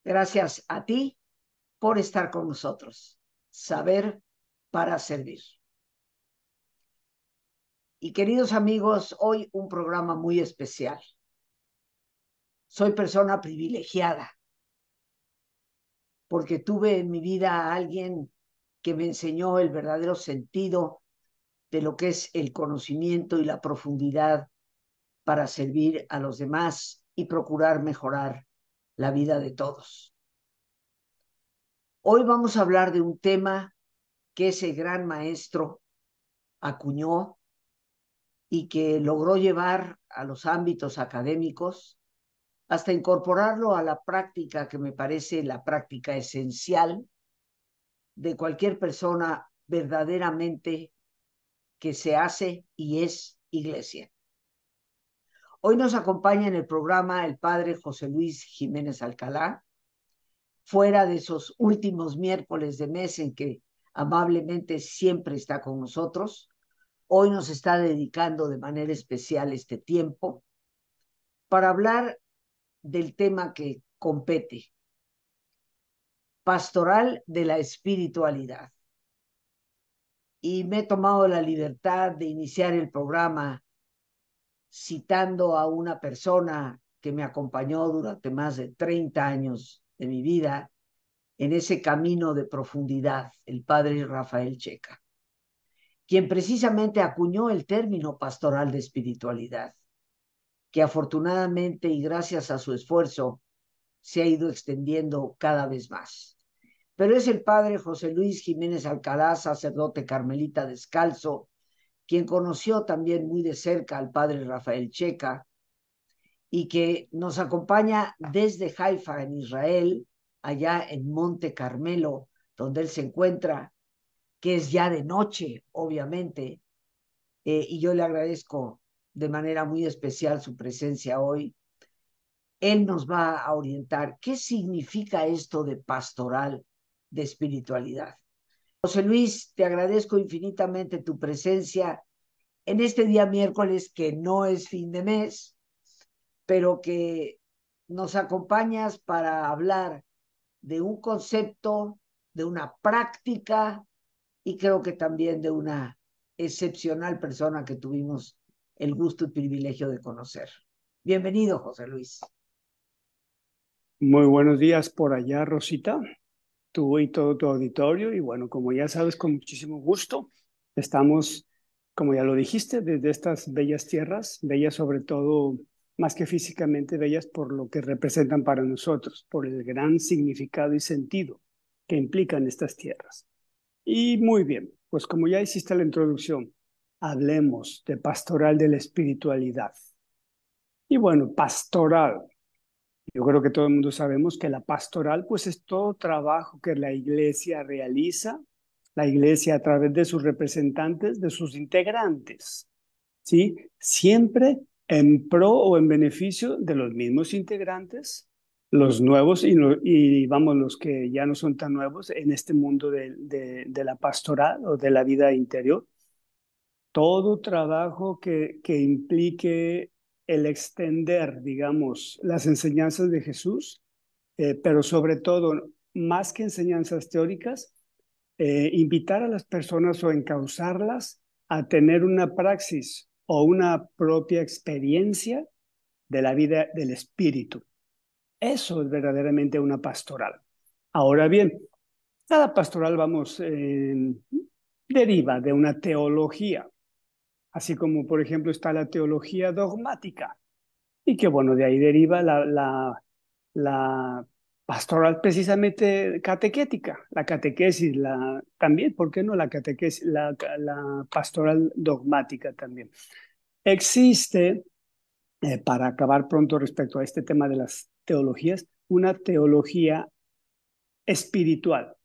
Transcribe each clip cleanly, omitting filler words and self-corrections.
Gracias a ti por estar con nosotros. Saber para servir. Y queridos amigos, hoy un programa muy especial. Soy persona privilegiada porque tuve en mi vida a alguien que me enseñó el verdadero sentido de lo que es el conocimiento y la profundidad para servir a los demás y procurar mejorar la vida de todos. Hoy vamos a hablar de un tema que ese gran maestro acuñó y que logró llevar a los ámbitos académicos hasta incorporarlo a la práctica que me parece la práctica esencial de cualquier persona verdaderamente que se hace y es iglesia. Hoy nos acompaña en el programa el padre José Luis Jiménez Alcalá, fuera de esos últimos miércoles de mes en que amablemente siempre está con nosotros. Hoy nos está dedicando de manera especial este tiempo para hablar del tema que compete, pastoral de la espiritualidad. Y me he tomado la libertad de iniciar el programa citando a una persona que me acompañó durante más de 30 años de mi vida en ese camino de profundidad, el padre Rafael Checa, quien precisamente acuñó el término pastoral de espiritualidad, que afortunadamente y gracias a su esfuerzo se ha ido extendiendo cada vez más. Pero es el padre José Luis Jiménez Alcalá, sacerdote carmelita descalzo, quien conoció también muy de cerca al padre Rafael Checa y que nos acompaña desde Haifa, en Israel, allá en Monte Carmelo, donde él se encuentra, que es ya de noche, obviamente, y yo le agradezco de manera muy especial su presencia hoy. Él nos va a orientar qué significa esto de pastoral de espiritualidad. José Luis, te agradezco infinitamente tu presencia en este día miércoles que no es fin de mes, pero que nos acompañas para hablar de un concepto, de una práctica y creo que también de una excepcional persona que tuvimos el gusto y privilegio de conocer. Bienvenido, José Luis. Muy buenos días por allá, Rosita, tú y todo tu auditorio. Y bueno, como ya sabes, con muchísimo gusto, estamos, como ya lo dijiste, desde estas bellas tierras, bellas sobre todo, más que físicamente, bellas por lo que representan para nosotros, por el gran significado y sentido que implican estas tierras. Y muy bien, pues como ya hiciste la introducción, hablemos de pastoral de la espiritualidad. Y bueno, pastoral. Yo creo que todo el mundo sabemos que la pastoral, pues es todo trabajo que la iglesia realiza, la iglesia a través de sus representantes, de sus integrantes, ¿sí? Siempre en pro o en beneficio de los mismos integrantes, los nuevos y vamos, los que ya no son tan nuevos en este mundo de la pastoral o de la vida interior. Todo trabajo que implique el extender, digamos, las enseñanzas de Jesús, pero sobre todo, más que enseñanzas teóricas, invitar a las personas o encauzarlas a tener una praxis o una propia experiencia de la vida del espíritu. Eso es verdaderamente una pastoral. Ahora bien, cada pastoral, vamos, deriva de una teología. Así como, por ejemplo, está la teología dogmática, y que, bueno, de ahí deriva la pastoral precisamente catequética, la catequesis, también, ¿por qué no? La catequesis, la pastoral dogmática también. Existe, para acabar pronto respecto a este tema de las teologías, una teología espiritual.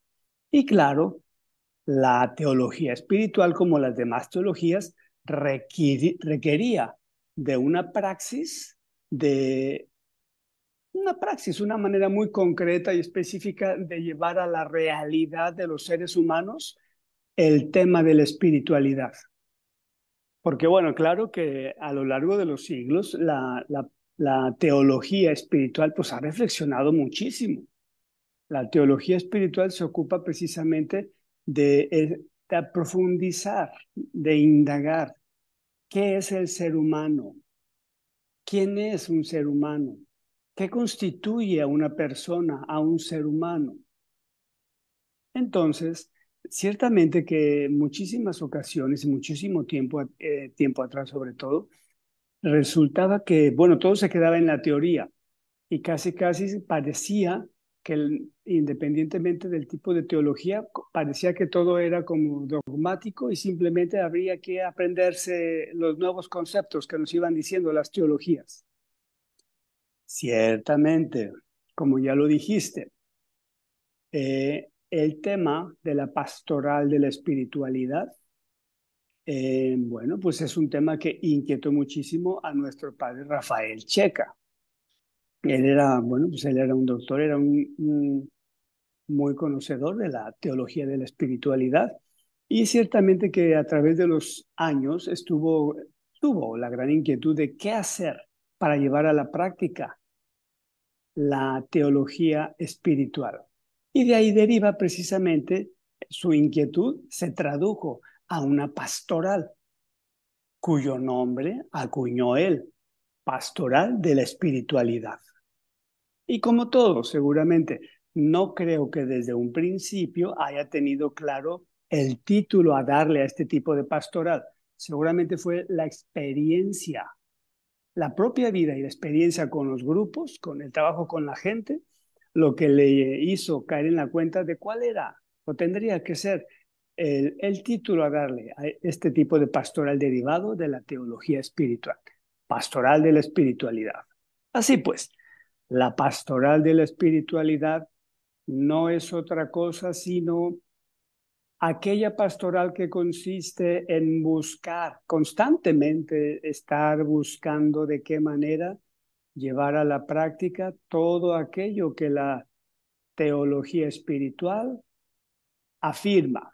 Y claro, la teología espiritual, como las demás teologías, requería de una praxis, una manera muy concreta y específica de llevar a la realidad de los seres humanos el tema de la espiritualidad. Porque bueno, claro que a lo largo de los siglos la teología espiritual pues ha reflexionado muchísimo. La teología espiritual se ocupa precisamente de profundizar, de indagar qué es el ser humano, quién es un ser humano, qué constituye a una persona, a un ser humano. Entonces, ciertamente que en muchísimas ocasiones y muchísimo tiempo atrás sobre todo, resultaba que, bueno, todo se quedaba en la teoría y casi parecía que independientemente del tipo de teología, parecía que todo era como dogmático y simplemente habría que aprenderse los nuevos conceptos que nos iban diciendo las teologías. Ciertamente, como ya lo dijiste, el tema de la pastoral de la espiritualidad, bueno, pues es un tema que inquietó muchísimo a nuestro padre Rafael Checa. Él era, bueno, pues él era un doctor, era un muy conocedor de la teología de la espiritualidad y ciertamente que a través de los años tuvo la gran inquietud de qué hacer para llevar a la práctica la teología espiritual. Y de ahí deriva precisamente su inquietud, se tradujo a una pastoral, cuyo nombre acuñó él, Pastoral de la Espiritualidad. Y como todo, seguramente, no creo que desde un principio haya tenido claro el título a darle a este tipo de pastoral. Seguramente fue la experiencia, la propia vida y la experiencia con los grupos, con el trabajo con la gente, lo que le hizo caer en la cuenta de cuál era o tendría que ser el título a darle a este tipo de pastoral derivado de la teología espiritual, pastoral de la espiritualidad. Así pues, la pastoral de la espiritualidad no es otra cosa sino aquella pastoral que consiste en buscar, constantemente estar buscando de qué manera llevar a la práctica todo aquello que la teología espiritual afirma,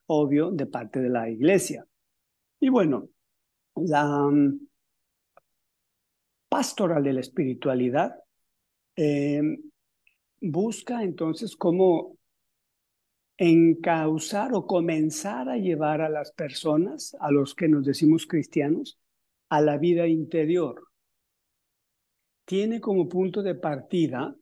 obvio, de parte de la iglesia. Y bueno, la pastoral de la espiritualidad eh, busca entonces cómo encauzar o comenzar a llevar a las personas, a los que nos decimos cristianos, a la vida interior. Tiene como punto de partida,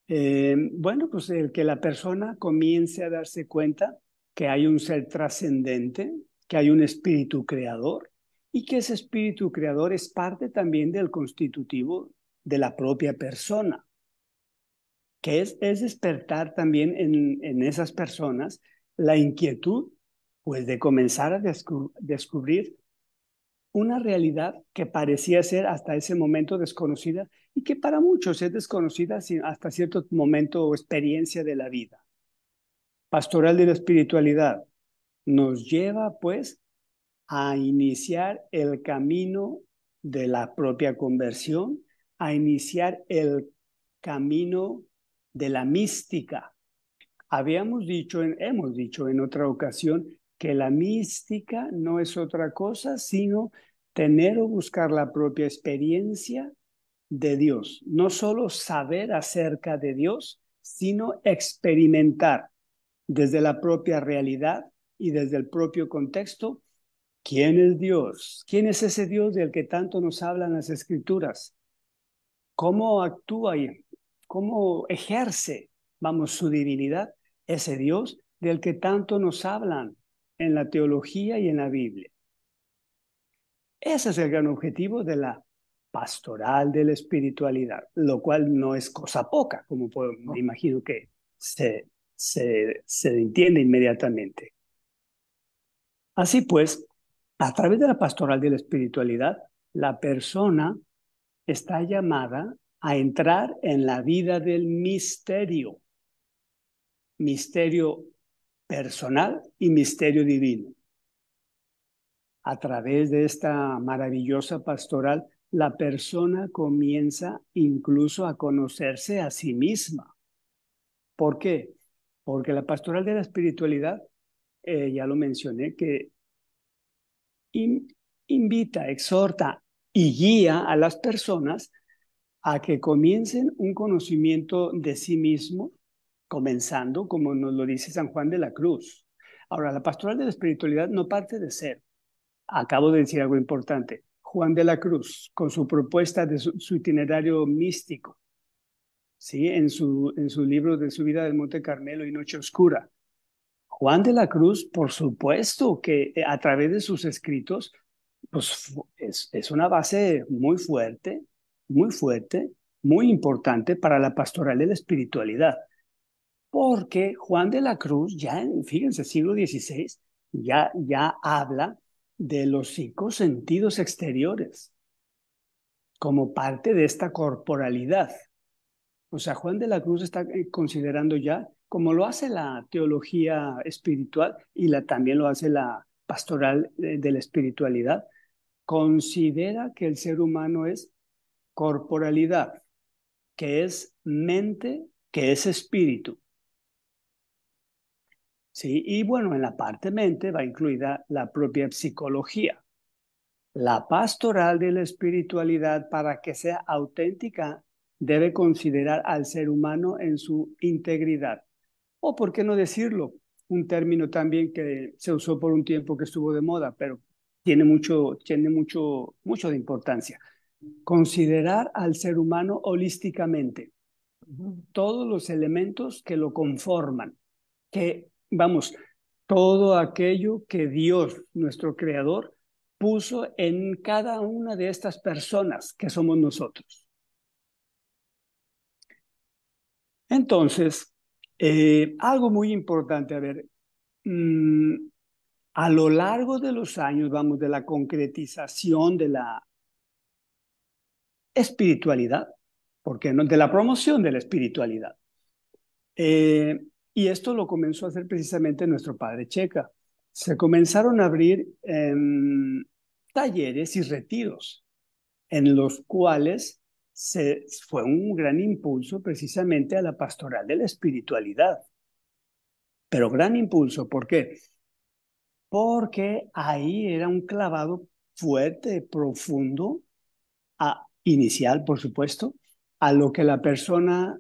bueno, pues el que la persona comience a darse cuenta que hay un ser trascendente, que hay un espíritu creador y que ese espíritu creador es parte también del constitutivo de la propia persona, que es despertar también en esas personas la inquietud, pues, de comenzar a descubrir una realidad que parecía ser hasta ese momento desconocida y que para muchos es desconocida hasta cierto momento o experiencia de la vida. Pastoral de la espiritualidad nos lleva, pues, a iniciar el camino de la propia conversión, a iniciar el camino de la mística. Hemos dicho en otra ocasión que la mística no es otra cosa sino tener o buscar la propia experiencia de Dios. No solo saber acerca de Dios, sino experimentar desde la propia realidad y desde el propio contexto quién es Dios, quién es ese Dios del que tanto nos hablan las Escrituras, cómo actúa y cómo ejerce, vamos, su divinidad, ese Dios del que tanto nos hablan en la teología y en la Biblia. Ese es el gran objetivo de la pastoral de la espiritualidad, lo cual no es cosa poca, como me imagino que se entiende inmediatamente. Así pues, a través de la pastoral de la espiritualidad, la persona está llamada a entrar en la vida del misterio personal y misterio divino. A través de esta maravillosa pastoral, la persona comienza incluso a conocerse a sí misma. ¿Por qué? Porque la pastoral de la espiritualidad, ya lo mencioné, que invita, exhorta y guía a las personas a que comiencen un conocimiento de sí mismo, comenzando, como nos lo dice San Juan de la Cruz. Ahora, la pastoral de la espiritualidad no parte de cero. Acabo de decir algo importante. Juan de la Cruz, con su propuesta de su itinerario místico, ¿sí? En su libro de su vida del Monte Carmelo y Noche Oscura. Juan de la Cruz, por supuesto que a través de sus escritos, pues es una base muy fuerte, muy importante para la pastoral de la espiritualidad. Porque Juan de la Cruz, fíjense, siglo XVI, ya habla de los 5 sentidos exteriores como parte de esta corporalidad. O sea, Juan de la Cruz está considerando ya, como lo hace la teología espiritual y también lo hace la pastoral de la espiritualidad, considera que el ser humano es corporalidad, que es mente, que es espíritu. ¿Sí? Y bueno, en la parte mente va incluida la propia psicología. La pastoral de la espiritualidad, para que sea auténtica, debe considerar al ser humano en su integridad. O, ¿por qué no decirlo? Un término también que se usó por un tiempo que estuvo de moda, pero tiene mucho de importancia. Considerar al ser humano holísticamente, todos los elementos que lo conforman, vamos, todo aquello que Dios, nuestro Creador, puso en cada una de estas personas que somos nosotros. Entonces, algo muy importante, a ver, a lo largo de los años, vamos, de la concretización de la espiritualidad, ¿por qué no? De la promoción de la espiritualidad. Y esto lo comenzó a hacer precisamente nuestro padre Checa. Se comenzaron a abrir talleres y retiros en los cuales fue un gran impulso precisamente a la pastoral de la espiritualidad. Pero gran impulso, ¿por qué? Porque ahí era un clavado fuerte, profundo, inicial, por supuesto, a lo que la persona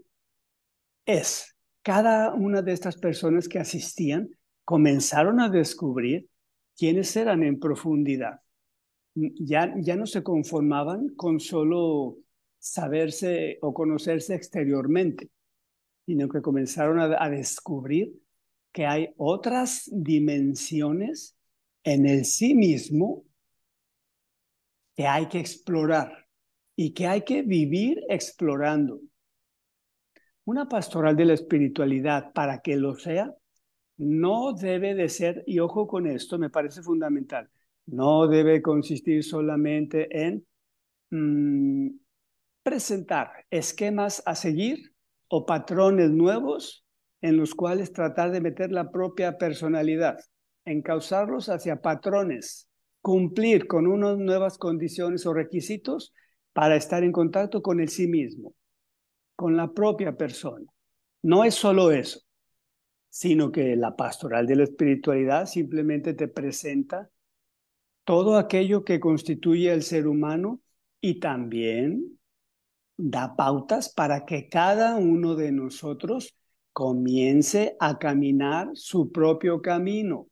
es. Cada una de estas personas que asistían comenzaron a descubrir quiénes eran en profundidad. Ya no se conformaban con solo saberse o conocerse exteriormente, sino que comenzaron a descubrir que hay otras dimensiones en el sí mismo que hay que explorar y que hay que vivir explorando. Una pastoral de la espiritualidad, para que lo sea, no debe de ser, y ojo con esto, me parece fundamental, no debe consistir solamente en presentar esquemas a seguir o patrones nuevos en los cuales tratar de meter la propia personalidad, encauzarlos hacia patrones, cumplir con unas nuevas condiciones o requisitos para estar en contacto con el sí mismo, con la propia persona. No es solo eso, sino que la pastoral de la espiritualidad simplemente te presenta todo aquello que constituye el ser humano y también da pautas para que cada uno de nosotros comience a caminar su propio camino.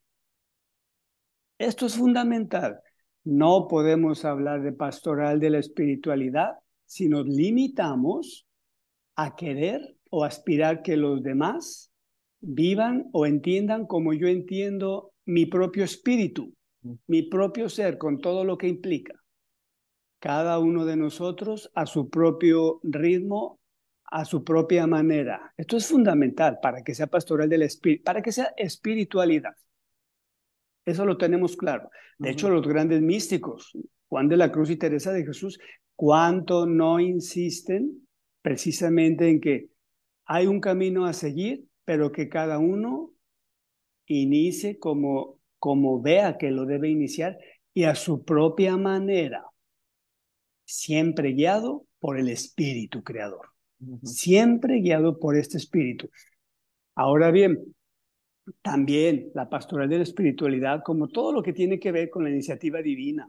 Esto es fundamental. No podemos hablar de pastoral de la espiritualidad si nos limitamos a querer o aspirar que los demás vivan o entiendan como yo entiendo mi propio espíritu, mi propio ser, con todo lo que implica. Cada uno de nosotros a su propio ritmo, a su propia manera. Esto es fundamental para que sea pastoral del espíritu, para que sea espiritualidad. Eso lo tenemos claro. De hecho, los grandes místicos, Juan de la Cruz y Teresa de Jesús, cuánto no insisten precisamente en que hay un camino a seguir, pero que cada uno inicie como vea que lo debe iniciar y a su propia manera, siempre guiado por el Espíritu Creador, siempre guiado por este Espíritu. Ahora bien, también la pastoral de la espiritualidad, como todo lo que tiene que ver con la iniciativa divina,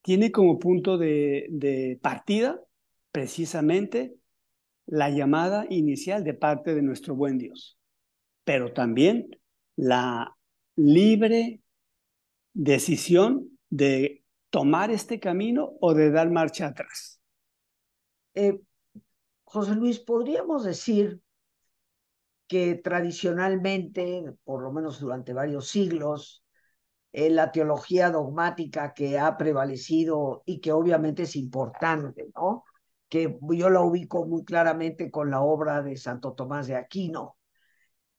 tiene como punto de partida precisamente la llamada inicial de parte de nuestro buen Dios, pero también la libre decisión de tomar este camino o de dar marcha atrás. Eh, José Luis, podríamos decir que tradicionalmente, por lo menos durante varios siglos, la teología dogmática que ha prevalecido y que obviamente es importante, ¿no? Que yo la ubico muy claramente con la obra de Santo Tomás de Aquino,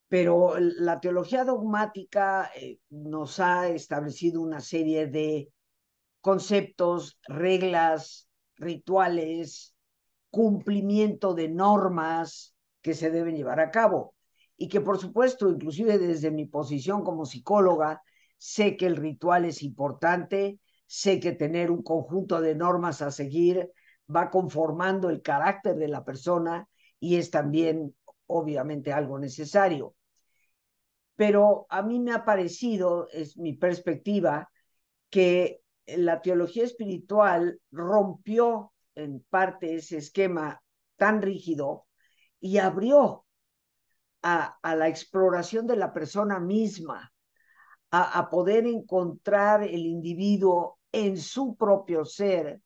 pero la teología dogmática nos ha establecido una serie de conceptos, reglas, rituales, cumplimiento de normas que se deben llevar a cabo. Y que por supuesto, inclusive desde mi posición como psicóloga, sé que el ritual es importante, sé que tener un conjunto de normas a seguir va conformando el carácter de la persona y es también obviamente algo necesario. Pero a mí me ha parecido, es mi perspectiva, que la teología espiritual rompió en parte ese esquema tan rígido y abrió a la exploración de la persona misma, a poder encontrar el individuo en su propio ser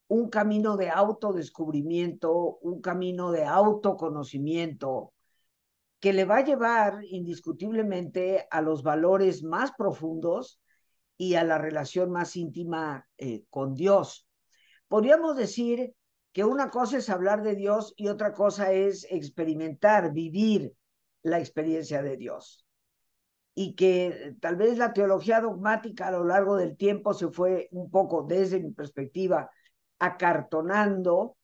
un camino de autodescubrimiento, un camino de autoconocimiento que le va a llevar indiscutiblemente a los valores más profundos y a la relación más íntima con Dios. Podríamos decir que una cosa es hablar de Dios y otra cosa es experimentar, vivir la experiencia de Dios. Y que tal vez la teología dogmática a lo largo del tiempo se fue un poco, desde mi perspectiva, acartonando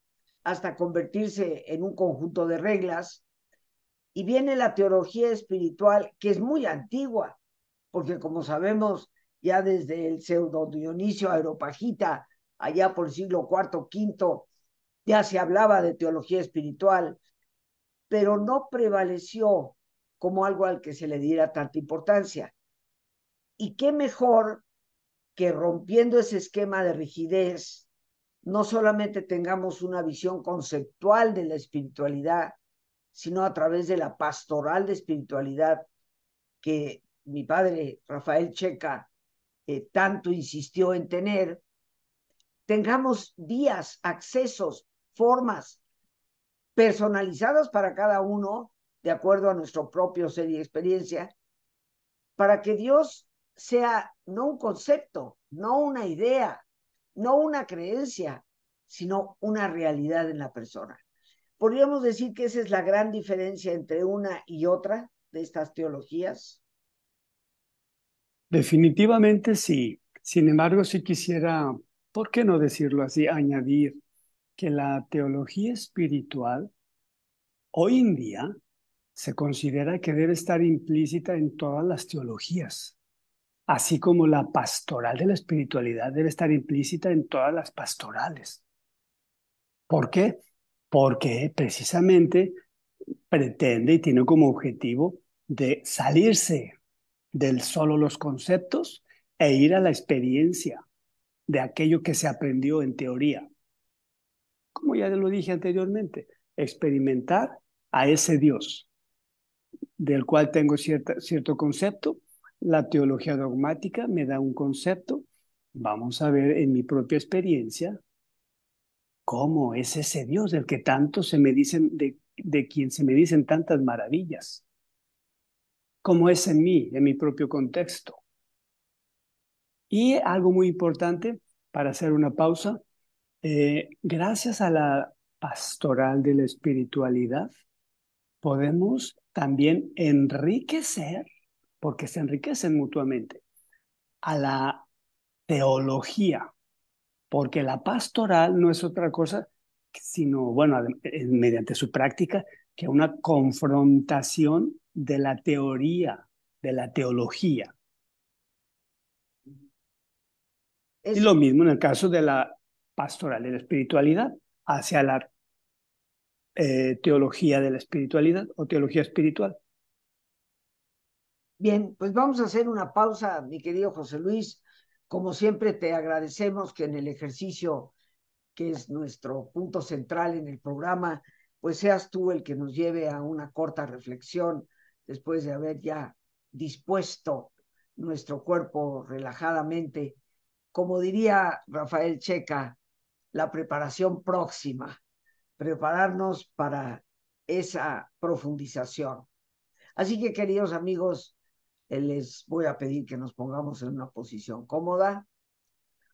hasta convertirse en un conjunto de reglas. Y viene la teología espiritual, que es muy antigua, porque como sabemos, ya desde el pseudo Dionisio Areopagita, allá por el siglo IV, V, ya se hablaba de teología espiritual, pero no prevaleció como algo al que se le diera tanta importancia. Y qué mejor que rompiendo ese esquema de rigidez, no solamente tengamos una visión conceptual de la espiritualidad, sino a través de la pastoral de espiritualidad que mi padre Rafael Checa tanto insistió en tener, tengamos vías, accesos, formas personalizadas para cada uno, de acuerdo a nuestro propio ser y experiencia, para que Dios sea no un concepto, no una idea, no una creencia, sino una realidad en la persona. Podríamos decir que esa es la gran diferencia entre una y otra de estas teologías. Definitivamente sí. Sin embargo, sí quisiera, ¿por qué no decirlo así?, añadir que la teología espiritual hoy en día se considera que debe estar implícita en todas las teologías, así como la pastoral de la espiritualidad debe estar implícita en todas las pastorales. ¿Por qué? Porque precisamente pretende y tiene como objetivo de salirse del solo los conceptos e ir a la experiencia de aquello que se aprendió en teoría. Como ya lo dije anteriormente, experimentar a ese Dios del cual tengo cierto concepto. La teología dogmática me da un concepto. Vamos a ver en mi propia experiencia cómo es ese Dios del que tanto se me dicen, de quien se me dicen tantas maravillas. Cómo es en mí, en mi propio contexto. Y algo muy importante para hacer una pausa, gracias a la pastoral de la espiritualidad, podemos también enriquecer, porque se enriquecen mutuamente, a la teología, porque la pastoral no es otra cosa sino, bueno, mediante su práctica, que una confrontación de la teoría, de la teología. Y Es lo mismo en el caso de la pastoral de la espiritualidad, hacia la teología de la espiritualidad o teología espiritual. bien, pues vamos a hacer una pausa, mi querido José Luis. Como siempre, te agradecemos que en el ejercicio que es nuestro punto central en el programa, pues seas tú el que nos lleve a una corta reflexión después de haber ya dispuesto nuestro cuerpo relajadamente. Como diría Rafael Checa, la preparación próxima, prepararnos para esa profundización. Así que, queridos amigos, les voy a pedir que nos pongamos en una posición cómoda,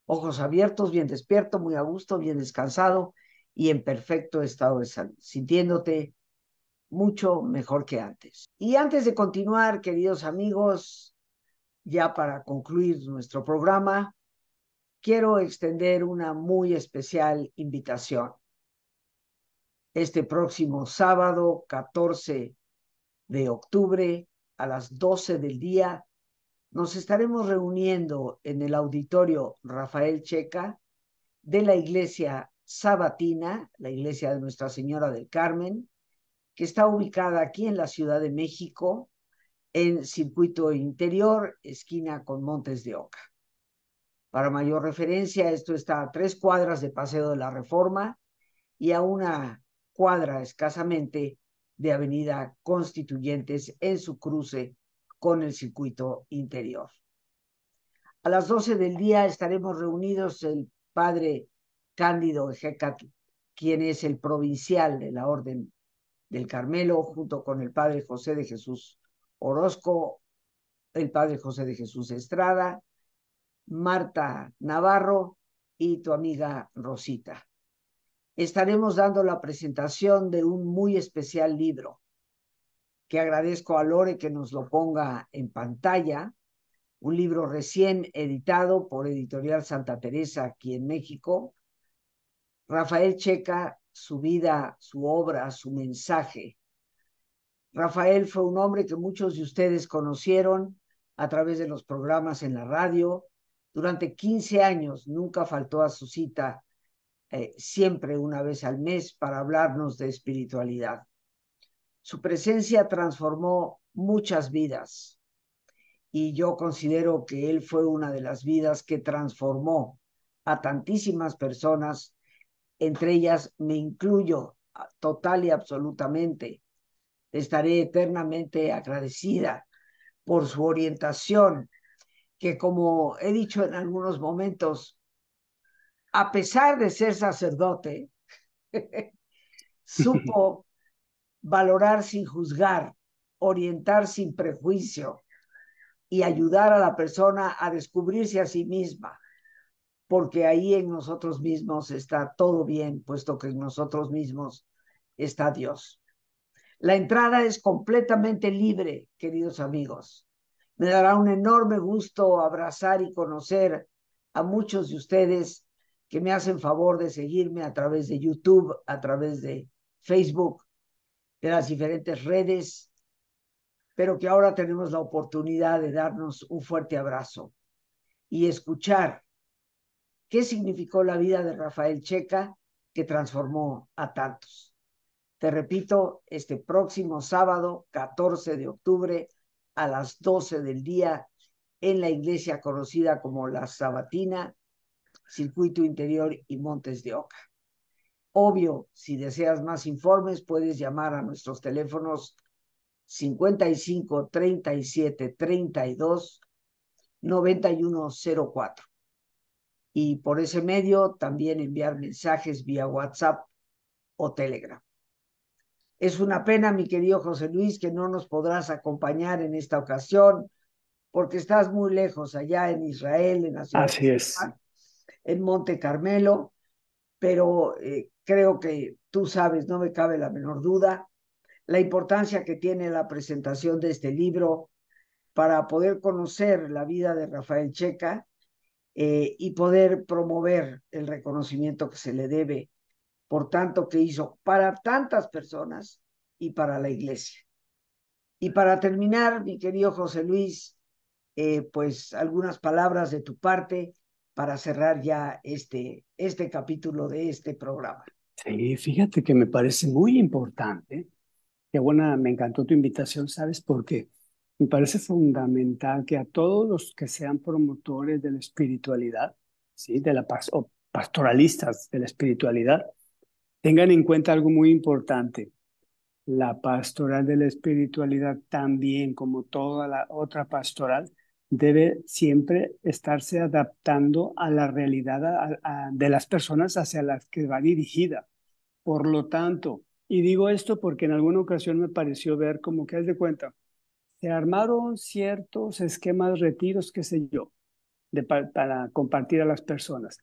ojos abiertos, bien despierto, muy a gusto, bien descansado y en perfecto estado de salud, sintiéndote mucho mejor que antes. Y antes de continuar, queridos amigos, ya para concluir nuestro programa, quiero extender una muy especial invitación. Este próximo sábado, 14 de octubre, a las 12 del día, nos estaremos reuniendo en el auditorio Rafael Checa de la iglesia Sabatina, la iglesia de Nuestra Señora del Carmen, que está ubicada aquí en la Ciudad de México, en Circuito Interior, esquina con Montes de Oca. Para mayor referencia, esto está a 3 cuadras de Paseo de la Reforma y a 1 cuadra escasamente de Avenida Constituyentes en su cruce con el Circuito Interior. A las 12 del día estaremos reunidos el padre Cándido Ejecat, quien es el provincial de la Orden del Carmelo, junto con el padre José de Jesús Orozco, el padre José de Jesús Estrada, Marta Navarro y tu amiga Rosita. Estaremos dando la presentación de un muy especial libro que agradezco a Lore que nos lo ponga en pantalla, un libro recién editado por Editorial Santa Teresa aquí en México. Rafael Checa, su vida, su obra, su mensaje. Rafael fue un hombre que muchos de ustedes conocieron a través de los programas en la radio. Durante 15 años nunca faltó a su cita, siempre una vez al mes, para hablarnos de espiritualidad. Su presencia transformó muchas vidas y yo considero que él fue una de las vidas que transformó a tantísimas personas, entre ellas me incluyo total y absolutamente. Estaré eternamente agradecida por su orientación, que como he dicho en algunos momentos, a pesar de ser sacerdote, supo valorar sin juzgar, orientar sin prejuicio y ayudar a la persona a descubrirse a sí misma, porque ahí en nosotros mismos está todo bien, puesto que en nosotros mismos está Dios. La entrada es completamente libre, queridos amigos. Me dará un enorme gusto abrazar y conocer a muchos de ustedes que me hacen favor de seguirme a través de YouTube, a través de Facebook, de las diferentes redes, pero que ahora tenemos la oportunidad de darnos un fuerte abrazo y escuchar qué significó la vida de Rafael Checa, que transformó a tantos. Te repito, este próximo sábado, 14 de octubre, a las 12 del día, en la iglesia conocida como La Sabatina, Circuito Interior y Montes de Oca. Obvio, si deseas más informes, puedes llamar a nuestros teléfonos 55 37 32 9104. Y por ese medio también enviar mensajes vía WhatsApp o Telegram. Es una pena, mi querido José Luis, que no nos podrás acompañar en esta ocasión, porque estás muy lejos, allá en Israel, en la ciudad Así es. en Monte Carmelo, pero creo que tú sabes, no me cabe la menor duda, la importancia que tiene la presentación de este libro para poder conocer la vida de Rafael Checa y poder promover el reconocimiento que se le debe por tanto que hizo para tantas personas y para la iglesia. Y para terminar, mi querido José Luis, pues algunas palabras de tu parte para cerrar ya este capítulo de este programa. Sí, fíjate que me parece muy importante. Qué buena, me encantó tu invitación, ¿sabes por qué? Me parece fundamental que a todos los que sean promotores de la espiritualidad, ¿sí? De la paz, o pastoralistas de la espiritualidad, tengan en cuenta algo muy importante. La pastoral de la espiritualidad también, como toda la otra pastoral, debe siempre estarse adaptando a la realidad de las personas hacia las que va dirigida. Por lo tanto, y digo esto porque en alguna ocasión me pareció ver como que haz de cuenta, se armaron ciertos esquemas, retiros, qué sé yo, para compartir a las personas.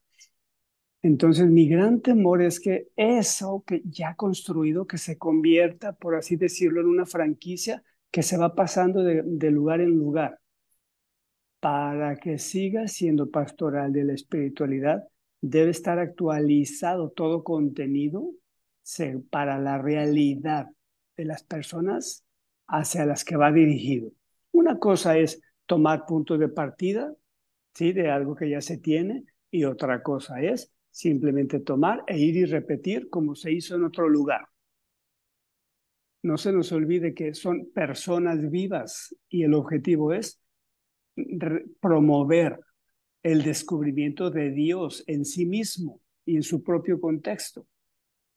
Entonces, mi gran temor es que eso que ya construido, que se convierta, por así decirlo, en una franquicia que se va pasando de lugar en lugar. Para que siga siendo pastoral de la espiritualidad, debe estar actualizado todo contenido para la realidad de las personas hacia las que va dirigido. Una cosa es tomar puntos de partida, ¿sí? De algo que ya se tiene, y otra cosa es simplemente tomar e ir y repetir como se hizo en otro lugar. No se nos olvide que son personas vivas y el objetivo es promover el descubrimiento de Dios en sí mismo y en su propio contexto.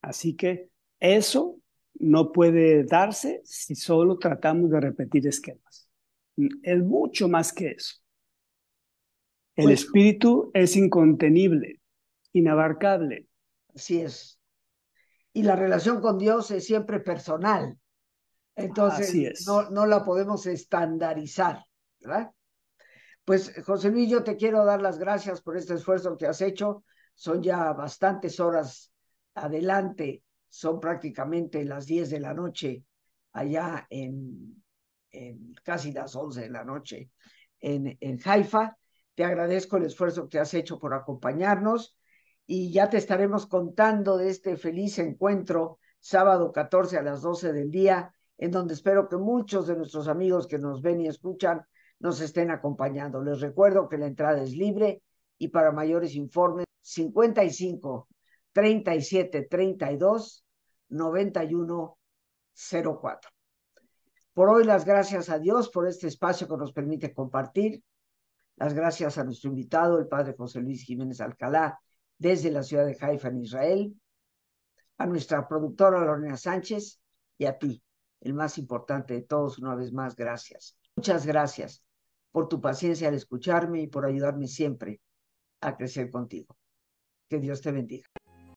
Así que eso no puede darse si solo tratamos de repetir esquemas. Es mucho más que eso. El Pues espíritu es incontenible, inabarcable. así es. Y la relación con Dios es siempre personal. Así Entonces, es. no la podemos estandarizar, ¿verdad? Pues, José Luis, yo te quiero dar las gracias por este esfuerzo que has hecho. Son ya bastantes horas adelante, son prácticamente las 10 de la noche, allá en casi las 11 de la noche en Haifa. Te agradezco el esfuerzo que has hecho por acompañarnos y ya te estaremos contando de este feliz encuentro sábado 14 a las 12 del día, en donde espero que muchos de nuestros amigos que nos ven y escuchan nos estén acompañando. Les recuerdo que la entrada es libre y para mayores informes 55 37 32 91 04. Por hoy las gracias a Dios por este espacio que nos permite compartir. Las gracias a nuestro invitado, el padre José Luis Jiménez Alcalá, desde la ciudad de Haifa, en Israel, a nuestra productora Lorena Sánchez y a ti, el más importante de todos, una vez más, gracias. Muchas gracias por tu paciencia al escucharme y por ayudarme siempre a crecer contigo. Que Dios te bendiga.